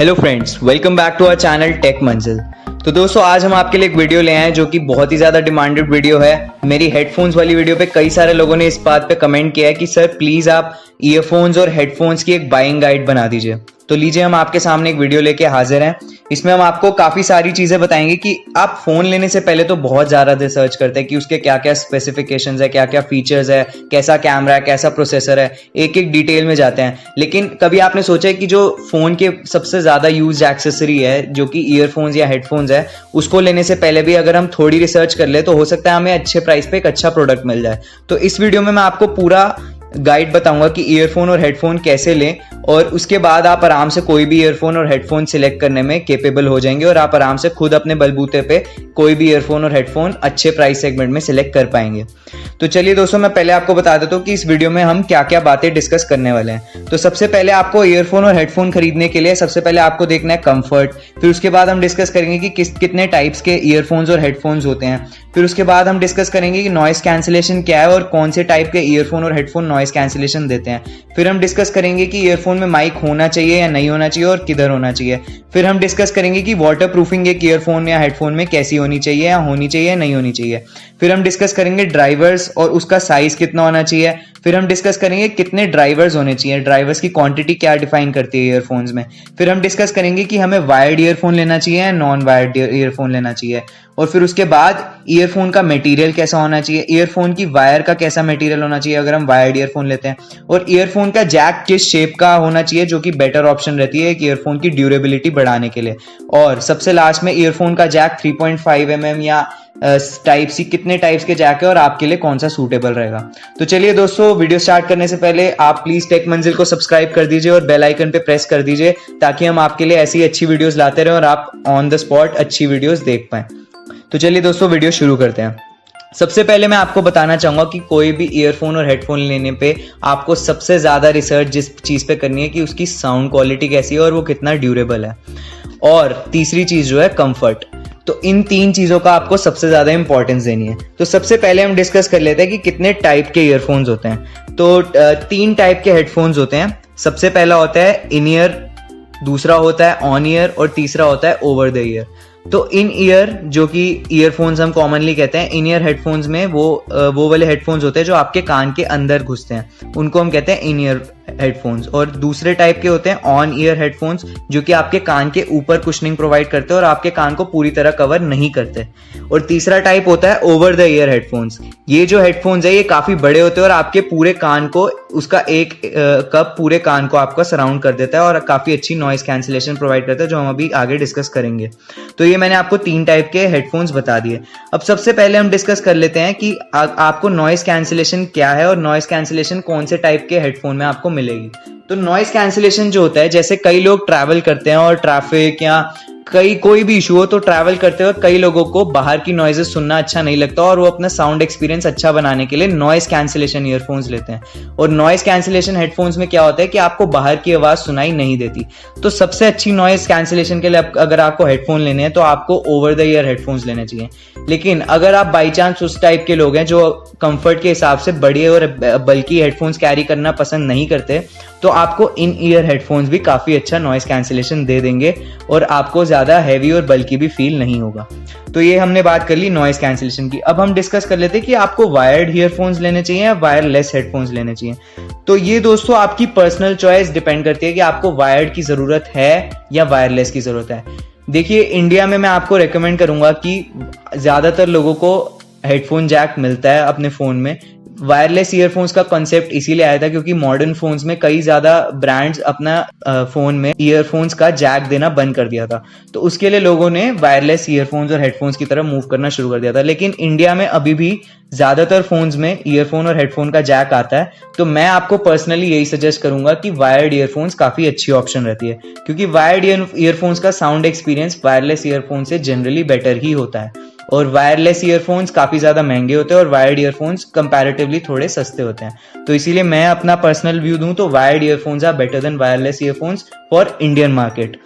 Hello friends, welcome back to our channel tech Manzil. तो दोस्तों, आज हम आपके लिए एक वीडियो ले आए हैं जो कि बहुत ही ज़्यादा डिमांडेड वीडियो है। मेरी हेडफोन्स वाली वीडियो पे कई सारे लोगों ने इस बात पे कमेंट किया है कि सर प्लीज़ आप ईयरफोन्स और हेडफोन्स की एक बाइंग गाइड बना दीजिए। तो लीजिए, हम आपके सामने एक वीडियो लेके हाजिर हैं। इसमें हम आपको काफ़ी सारी चीज़ें बताएंगे कि आप फ़ोन लेने से पहले तो बहुत ज़्यादा रिसर्च करते हैं कि उसके क्या क्या स्पेसिफिकेशंस है, क्या क्या फीचर्स है, कैसा कैमरा है, कैसा प्रोसेसर है, एक एक डिटेल में जाते हैं। लेकिन कभी आपने सोचा है कि जो फ़ोन के सबसे ज़्यादा यूज एक्सेसरी है जो कि ईयरफोन्स या हेडफोन्स है, उसको लेने से पहले भी अगर हम थोड़ी रिसर्च कर ले तो हो सकता है हमें अच्छे प्राइस पे एक अच्छा प्रोडक्ट मिल जाए। तो इस वीडियो में मैं आपको पूरा गाइड बताऊंगा कि ईयरफोन और हेडफोन कैसे लें, और उसके बाद आप आराम से कोई भी ईयरफोन और हेडफोन सिलेक्ट करने में केपेबल हो जाएंगे और आप आराम से खुद अपने बलबूते पे कोई भी ईयरफोन और हेडफोन अच्छे प्राइस सेगमेंट में सिलेक्ट कर पाएंगे। तो चलिए दोस्तों, मैं पहले आपको बता देता हूँ कि इस वीडियो में हम क्या क्या बातें डिस्कस करने वाले हैं। तो सबसे पहले आपको ईयरफोन और हेडफोन खरीदने के लिए सबसे पहले आपको देखना है कंफर्ट। फिर उसके बाद हम डिस्कस करेंगे कि कितने टाइप्स के ईयरफोन्स और हेडफोन्स होते हैं। फिर उसके बाद हम डिस्कस करेंगे कि नॉइस कैंसिलेशन क्या है और कौन से टाइप के ईयरफोन और हेडफोन नॉइस कैंसिलेशन देते हैं। फिर हम डिस्कस करेंगे कि ईयरफोन में माइक होना चाहिए या नहीं होना चाहिए और किधर होना चाहिए। फिर हम डिस्कस करेंगे कि वाटर प्रूफिंग एक ईयरफोन या हेडफोन में कैसी होनी चाहिए या होनी चाहिए या नहीं होनी चाहिए। फिर हम डिस्कस करेंगे ड्राइवर्स और उसका साइज कितना होना चाहिए। फिर हम डिस्कस करेंगे कितने ड्राइवर्स होने चाहिए, ड्राइवर्स की क्वांटिटी क्या डिफाइन करती है ईयरफोन्स में। फिर हम डिस्कस करेंगे कि हमें वायर्ड ईयरफोन लेना चाहिए या नॉन वायर्ड ईयरफोन लेना चाहिए। और फिर उसके बाद ईयरफोन का मटेरियल कैसा होना चाहिए, ईयरफोन की वायर का कैसा मटेरियल होना चाहिए अगर हम वायर्ड ईयरफोन लेते हैं, और ईयरफोन का जैक किस शेप का होना चाहिए जो कि बेटर ऑप्शन रहती है एक ईयरफोन की ड्यूरेबिलिटी बढ़ाने के लिए। और सबसे लास्ट में ईयरफोन का जैक 3.5 mm या टाइप सी कितने टाइप्स के जैक है और आपके लिए कौन सा सूटेबल रहेगा। तो चलिए दोस्तों, वीडियो स्टार्ट करने से पहले आप प्लीज टेक मंजिल को सब्सक्राइब कर दीजिए और बेल आइकन पे प्रेस कर दीजिए ताकि हम आपके लिए ऐसी अच्छी वीडियोस लाते रहें और आप ऑन द स्पॉट अच्छी वीडियोस देख पाएं। तो चलिए दोस्तों, वीडियो शुरू करते हैं। सबसे पहले मैं आपको बताना चाहूंगा कि कोई भी ईयरफोन और हेडफोन लेने पे आपको सबसे ज्यादा रिसर्च जिस चीज पे करनी है कि उसकी साउंड क्वालिटी कैसी है और वो कितना ड्यूरेबल है, और तीसरी चीज जो है कंफर्ट। तो इन तीन चीजों का आपको सबसे ज्यादा इंपॉर्टेंस देनी है। तो सबसे पहले हम डिस्कस कर लेते हैं कि कितने टाइप के ईयरफोन्स होते हैं। तो तीन टाइप के हेडफोन्स होते हैं। सबसे पहला होता है इन ईयर, दूसरा होता है ऑन ईयर और तीसरा होता है ओवर द ईयर। तो इन ईयर जो कि ईयरफोन्स हम कॉमनली कहते हैं, इन ईयर हेडफोन्स में वो वाले हेडफोन्स होते हैं जो आपके कान के अंदर घुसते हैं, उनको हम कहते हैं इन ईयर हेडफोन्स। और दूसरे टाइप के होते हैं ऑन ईयर हेडफोन्स जो कि आपके कान के ऊपर कुशनिंग प्रोवाइड करते हैं और आपके कान को पूरी तरह कवर नहीं करते। और तीसरा टाइप होता है ओवर द ईयर हेडफोन्स। ये जो हेडफोन्स है ये काफी बड़े होते हैं और आपके पूरे कान को, उसका एक कप पूरे कान को आपका सराउंड कर देता है और काफी अच्छी नॉइस कैंसिलेशन प्रोवाइड करता है, जो हम अभी आगे डिस्कस करेंगे। तो ये मैंने आपको तीन टाइप के हेडफोन्स बता दिए। अब सबसे पहले हम डिस्कस कर लेते हैं कि आपको नॉइस कैंसिलेशन क्या है और नॉइस कैंसिलेशन कौन से टाइप के हेडफोन में आपको मिलेगी। तो नॉइस कैंसिलेशन जो होता है, जैसे कई लोग ट्रैवल करते हैं और ट्रैफिक या कोई भी इशू हो तो ट्रैवल करते वक्त कई लोगों को बाहर की नॉइजेस सुनना अच्छा नहीं लगता और वो अपना साउंड एक्सपीरियंस अच्छा बनाने के लिए नॉइस कैंसिलेशन ईयरफोन्स लेते हैं। और नॉइस कैंसिलेशन हेडफोन्स में क्या होता है कि आपको बाहर की आवाज सुनाई नहीं देती। तो सबसे अच्छी नॉइस कैंसिलेशन के लिए अगर आपको हेडफोन लेने हैं तो आपको ओवर द ईयर हेडफोन्स लेने चाहिए। लेकिन अगर आप बाई चांस उस टाइप के लोग हैं जो कंफर्ट के हिसाब से बड़े और बल्कि हेडफोन्स कैरी करना पसंद नहीं करते, तो आपको इन ईयर हेडफोन्स भी काफी अच्छा नॉइस कैंसिलेशन दे देंगे और आपको ज्यादा हैवी और बल्कि भी फील नहीं होगा। तो ये हमने बात कर ली नॉइस कैंसिलेशन की। अब हम डिस्कस कर लेते हैं कि आपको वायर्ड ईयरफोन्स लेने चाहिए या वायरलेस हेडफोन्स लेने चाहिए। तो ये दोस्तों आपकी पर्सनल चॉइस डिपेंड करती है कि आपको वायर्ड की जरूरत है या वायरलेस की जरूरत है। देखिए, इंडिया में मैं आपको रेकमेंड करूंगा कि ज्यादातर लोगों को हेडफोन जैक मिलता है अपने फोन में। वायरलेस ईयरफोन्स का कॉन्सेप्ट इसीलिए आया था क्योंकि मॉडर्न फोन्स में कई ज्यादा ब्रांड्स अपना फोन में ईयरफोन्स का जैक देना बंद कर दिया था। तो उसके लिए लोगों ने वायरलेस ईयरफोन्स और हेडफोन्स की तरफ मूव करना शुरू कर दिया था। लेकिन इंडिया में अभी भी ज्यादातर फोन्स में ईयरफोन और हेडफोन का जैक आता है। तो मैं आपको पर्सनली यही सजेस्ट करूंगा कि वायर्ड ईयरफोन्स काफी अच्छी ऑप्शन रहती है, क्योंकि वायर्ड ईयरफोन्स का साउंड एक्सपीरियंस वायरलेस ईयरफोन से जनरली बेटर ही होता है। और वायरलेस ईयरफोन्स काफी ज्यादा महंगे होते हैं और वायर्ड ईयरफोन्स कंपैरेटिवली थोड़े सस्ते होते हैं। तो इसीलिए मैं अपना पर्सनल व्यू दूं तो wired earphones are better than wireless earphones for Indian market.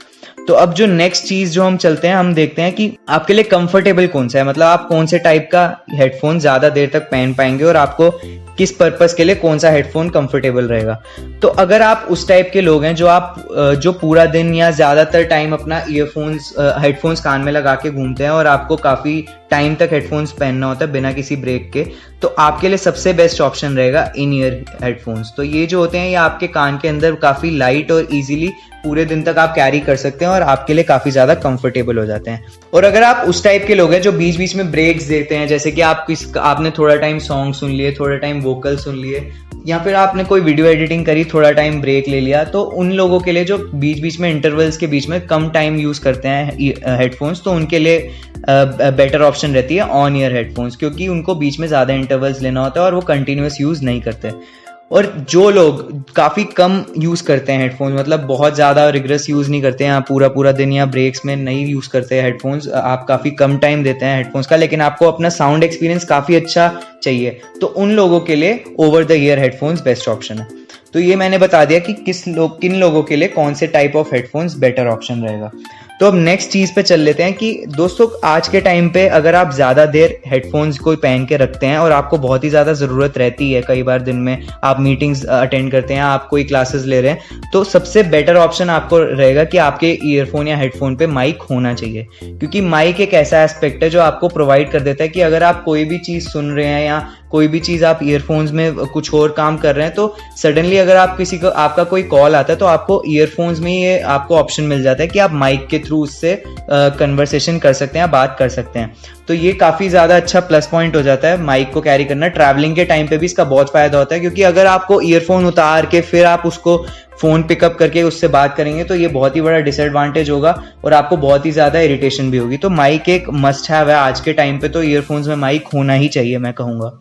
तो अब जो नेक्स्ट चीज जो हम चलते हैं, हम देखते हैं कि आपके लिए कंफर्टेबल कौन सा है, मतलब आप कौन से टाइप का हेडफोन ज्यादा देर तक पहन पाएंगे और आपको किस पर्पस के लिए कौन सा हेडफोन कंफर्टेबल रहेगा। तो अगर आप उस टाइप के लोग हैं जो पूरा दिन या ज्यादातर टाइम अपना हेडफोन्स कान में लगा के घूमते हैं और आपको काफी टाइम तक हेडफोन्स पहनना होता है बिना किसी ब्रेक के, तो आपके लिए सबसे बेस्ट ऑप्शन रहेगा इन ईयर हेडफोन्स। तो ये जो होते हैं ये आपके कान के अंदर काफी लाइट और इजीली पूरे दिन तक आप कैरी कर सकते हैं और आपके लिए काफी ज्यादा कंफर्टेबल हो जाते हैं। और अगर आप उस टाइप के लोग हैं जो बीच बीच में ब्रेक्स देते हैं, जैसे कि आपने थोड़ा टाइम सॉन्ग सुन लिए, थोड़ा टाइम वोकल सुन लिए, या फिर आपने कोई वीडियो एडिटिंग करी, थोड़ा टाइम ब्रेक ले लिया, तो उन लोगों के लिए जो बीच बीच में इंटरवल्स के बीच में कम टाइम यूज करते हैं हेडफोन्स, तो उनके लिए बेटर ऑप्शन रहती है ऑन ईयर हेडफोन्स, क्योंकि उनको बीच में ज्यादा इंटरवल्स लेना होता है और वो कंटिन्यूअस यूज नहीं करते। और जो लोग काफी कम यूज करते हैं हेडफोन्स, मतलब बहुत ज्यादा रिग्रेस यूज नहीं करते हैं, पूरा पूरा दिन या ब्रेक्स में नहीं यूज करते हैं हेडफोन्स, आप काफी कम टाइम देते हैं हेडफोन्स का, लेकिन आपको अपना साउंड एक्सपीरियंस काफी अच्छा चाहिए, तो उन लोगों के लिए over the ear headphones best option है। तो ये मैंने बता दिया कि किन लोगों के लिए कौन से type of headphones better option रहेगा। तो अब नेक्स्ट चीज पे चल लेते हैं कि दोस्तों आज के टाइम पे अगर आप ज्यादा देर हेडफोन्स को पहन के रखते हैं और आपको बहुत ही ज्यादा जरूरत रहती है, कई बार दिन में आप मीटिंग्स अटेंड करते हैं, आप कोई क्लासेस ले रहे हैं, तो सबसे बेटर ऑप्शन आपको रहेगा कि आपके ईयरफोन या हेडफोन पे माइक होना चाहिए, क्योंकि माइक एक ऐसा एस्पेक्ट है जो आपको प्रोवाइड कर देता है कि अगर आप कोई भी चीज सुन रहे हैं या कोई भी चीज आप ईयरफोन्स में कुछ और काम कर रहे हैं, तो सडनली अगर आपका कोई कॉल आता है तो आपको ईयरफोन्स में ये आपको ऑप्शन मिल जाता है कि आप माइक के थ्रू उससे कन्वर्सेशन कर सकते हैं, बात कर सकते हैं। तो ये काफी ज्यादा अच्छा प्लस पॉइंट हो जाता है माइक को कैरी करना। ट्रैवलिंग के टाइम पे भी इसका बहुत फायदा होता है, क्योंकि अगर आपको ईयरफोन उतार के फिर आप उसको फोन पिकअप करके उससे बात करेंगे तो ये बहुत ही बड़ा डिसएडवांटेज होगा और आपको बहुत ही ज्यादा इरिटेशन भी होगी। तो माइक एक मस्ट हैव है आज के टाइम पे, तो ईयरफोन्स में माइक होना ही चाहिए मैं कहूंगा।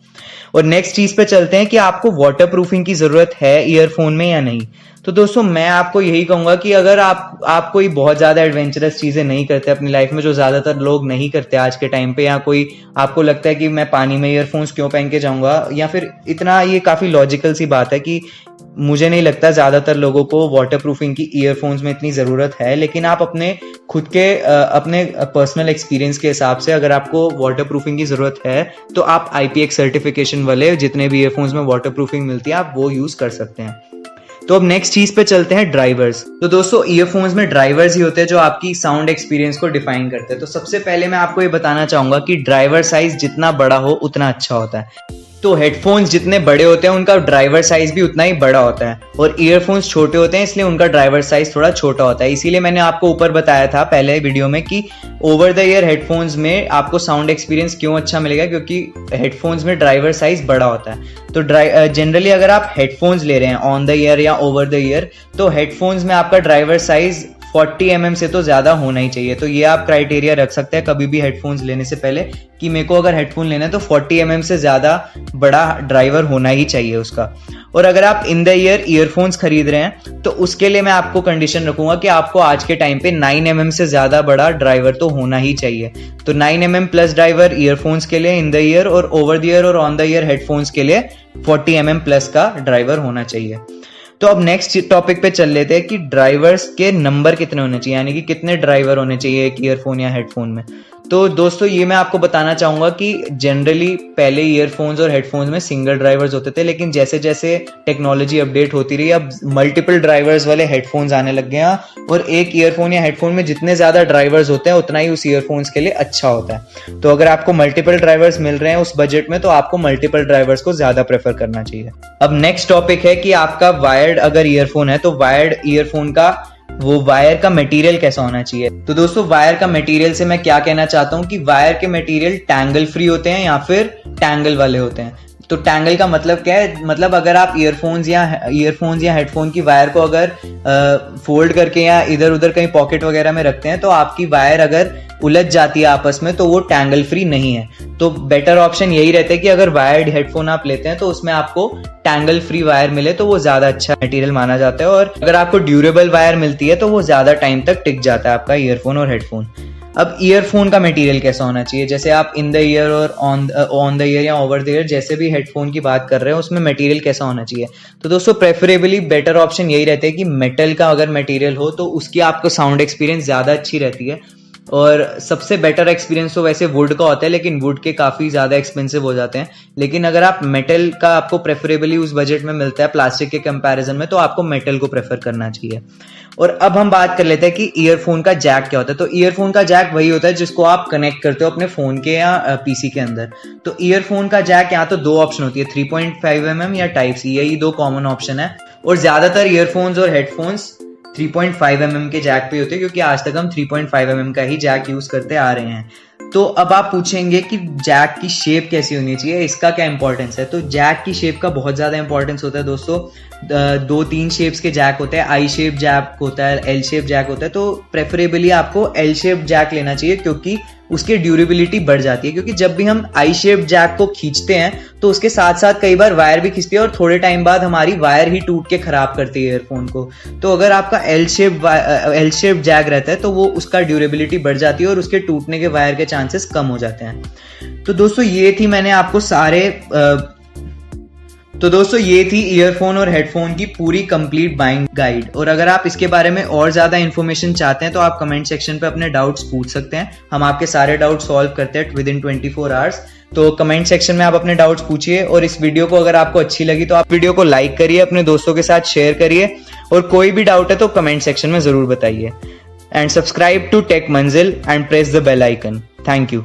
और नेक्स्ट चीज पे चलते हैं कि आपको वाटर प्रूफिंग की जरूरत है ईयरफोन में या नहीं। तो दोस्तों मैं आपको यही कहूंगा कि अगर आप कोई बहुत ज्यादा एडवेंचरस चीजें नहीं करते अपनी लाइफ में, जो ज्यादातर लोग नहीं करते आज के टाइम पे, या कोई आपको लगता है कि मैं पानी में ईयरफोन्स क्यों पहन के जाऊंगा, या फिर इतना, ये काफी लॉजिकल सी बात है कि मुझे नहीं लगता ज्यादातर लोगों को वाटर प्रूफिंग की ईयरफोन्स में इतनी जरूरत है, लेकिन आप अपने खुद के अपने पर्सनल एक्सपीरियंस के हिसाब से अगर आपको वाटर प्रूफिंग की जरूरत है तो आप IPX सर्टिफिकेशन वाले जितने भी ईयरफोन्स में वाटर प्रूफिंग मिलती है आप वो यूज कर सकते हैं। तो अब नेक्स्ट चीज पे चलते हैं, ड्राइवर्स। तो दोस्तों ईयरफोन्स में ड्राइवर्स ही होते हैं जो आपकी साउंड एक्सपीरियंस को डिफाइन करते हैं। तो सबसे पहले मैं आपको ये बताना चाहूंगा कि ड्राइवर साइज जितना बड़ा हो उतना अच्छा होता है। तो हेडफोन्स जितने बड़े होते हैं उनका ड्राइवर साइज भी उतना ही बड़ा होता है, और ईयरफोन्स छोटे होते हैं इसलिए उनका ड्राइवर साइज थोड़ा छोटा होता है। इसीलिए मैंने आपको ऊपर बताया था पहले वीडियो में कि ओवर द ईयर हेडफोन्स में आपको साउंड एक्सपीरियंस क्यों अच्छा मिलेगा, क्योंकि हेडफोन्स में ड्राइवर साइज बड़ा होता है। तो जनरली अगर आप हेडफोन्स ले रहे हैं ऑन द ईयर या ओवर द ईयर, तो हेडफोन्स में आपका ड्राइवर साइज 40 mm से तो ज्यादा होना ही चाहिए। तो ये आप क्राइटेरिया रख सकते हैं कभी भी हेडफोन्स लेने से पहले कि मेरे को अगर हेडफोन लेना है तो 40 mm से ज्यादा बड़ा ड्राइवर होना ही चाहिए उसका। और अगर आप इन द ईयर ईयरफोन्स खरीद रहे हैं तो उसके लिए मैं आपको कंडीशन रखूंगा कि आपको आज के टाइम पे 9 mm से ज्यादा बड़ा ड्राइवर तो होना ही चाहिए। तो 9 mm प्लस ड्राइवर ईयरफोन्स के लिए इन द ईयर, और ओवर द ईयर और ऑन द ईयर हेडफोन्स के लिए 40 mm प्लस का ड्राइवर होना चाहिए। तो अब नेक्स्ट टॉपिक पे चल लेते हैं कि ड्राइवर्स के नंबर कितने होने चाहिए, यानी कि कितने ड्राइवर होने चाहिए एक ईयरफोन या हेडफोन में। तो दोस्तों ये मैं आपको बताना चाहूंगा कि जनरली पहले ईयरफोन्स और हेडफोन्स में सिंगल ड्राइवर्स होते थे, लेकिन जैसे जैसे टेक्नोलॉजी अपडेट होती रही अब मल्टीपल ड्राइवर्स वाले हेडफोन्स आने लग गए हैं, और एक ईयरफोन या हेडफोन में जितने ज्यादा ड्राइवर्स होते हैं उतना ही उस ईयरफोन्स के लिए अच्छा होता है। तो अगर आपको मल्टीपल ड्राइवर्स मिल रहे हैं उस बजट में तो आपको मल्टीपल ड्राइवर्स को ज्यादा प्रेफर करना चाहिए। अब नेक्स्ट टॉपिक है कि आपका वायर्ड अगर ईयरफोन है तो वायर्ड ईयरफोन का वो वायर का मटेरियल कैसा होना चाहिए। तो दोस्तों वायर का मटेरियल से मैं क्या कहना चाहता हूँ कि वायर के मटेरियल टैंगल फ्री होते हैं या फिर टैंगल वाले होते हैं। तो टैंगल का मतलब क्या है, मतलब अगर आप ईयरफोन्स या हेडफोन की वायर को अगर फोल्ड करके या इधर उधर कहीं पॉकेट वगैरह में रखते हैं तो आपकी वायर अगर उलझ जाती है आपस में तो वो टैंगल फ्री नहीं है। तो बेटर ऑप्शन यही रहता है कि अगर वायर्ड हेडफोन आप लेते हैं तो उसमें आपको टैंगल फ्री वायर मिले तो वो ज्यादा अच्छा मटेरियल माना जाता है, और अगर आपको ड्यूरेबल वायर मिलती है तो वो ज्यादा टाइम तक टिक जाता है आपका ईयरफोन और हेडफोन। अब ईयरफोन का मटेरियल कैसा होना चाहिए, जैसे आप इन द ईयर और ऑन द ईयर या ओवर द ईयर जैसे भी हेडफोन की बात कर रहे हैं उसमें मटेरियल कैसा होना चाहिए। तो दोस्तों प्रेफरेबली बेटर ऑप्शन यही रहता है कि मेटल का अगर मटेरियल हो तो उसकी आपको साउंड एक्सपीरियंस ज़्यादा अच्छी रहती है। और सबसे बेटर एक्सपीरियंस तो वैसे वुड का होता है, लेकिन वुड के काफ़ी ज़्यादा एक्सपेंसिव हो जाते हैं। लेकिन अगर आप मेटल का आपको प्रेफरेबली उस बजट में मिलता है प्लास्टिक के कंपैरिजन में, तो आपको मेटल को प्रेफर करना चाहिए। और अब हम बात कर लेते हैं कि ईयरफोन का जैक क्या होता है। तो ईयरफोन का जैक वही होता है जिसको आप कनेक्ट करते हो अपने फ़ोन के या पीसी के अंदर। तो ईयरफोन का जैक यहाँ तो दो ऑप्शन होती है, 3.5 mm या टाइप सी, यही दो कॉमन ऑप्शन है। और ज़्यादातर ईयरफोन्स और हेडफोन्स 3.5 mm के जैक पे होते हैं, क्योंकि आज तक हम 3.5 mm का ही जैक यूज करते आ रहे हैं। तो अब आप पूछेंगे कि जैक की शेप कैसी होनी चाहिए, इसका क्या इंपॉर्टेंस है। तो जैक की शेप का बहुत ज़्यादा इंपॉर्टेंस होता है दोस्तों। 2-3 शेप्स के जैक होते हैं, आई शेप जैक होता है, एल शेप जैक होता है। तो प्रेफरेबली आपको एल शेप जैक लेना चाहिए, क्योंकि उसकी ड्यूरेबिलिटी बढ़ जाती है। क्योंकि जब भी हम आई शेप जैक को खींचते हैं तो उसके साथ साथ कई बार वायर भी खींचती है और थोड़े टाइम बाद हमारी वायर ही टूट के खराब करती है ईयरफोन को। तो अगर आपका एल शेप जैक रहता है तो वो उसका ड्यूरेबिलिटी बढ़ जाती है और उसके टूटने के वायर के चांसेस कम हो जाते हैं। तो दोस्तों ये थी मैंने आपको ये थी ईयरफोन और हेडफोन की पूरी कंप्लीट बाइंग गाइड। और अगर आप इसके बारे में और ज़्यादा इन्फॉर्मेशन चाहते हैं तो आप कमेंट सेक्शन पे अपने डाउट्स पूछ सकते हैं, हम आपके सारे डाउट सॉल्व करते हैं विद इन 24 आवर्स। तो कमेंट सेक्शन में आप अपने डाउट्स पूछिए। और इस वीडियो को अगर आपको अच्छी लगी तो आप वीडियो को लाइक करिए, अपने दोस्तों के साथ शेयर करिए, और कोई भी डाउट है तो कमेंट सेक्शन में ज़रूर बताइए। And subscribe to tech Manzil and press the bell icon. Thank you.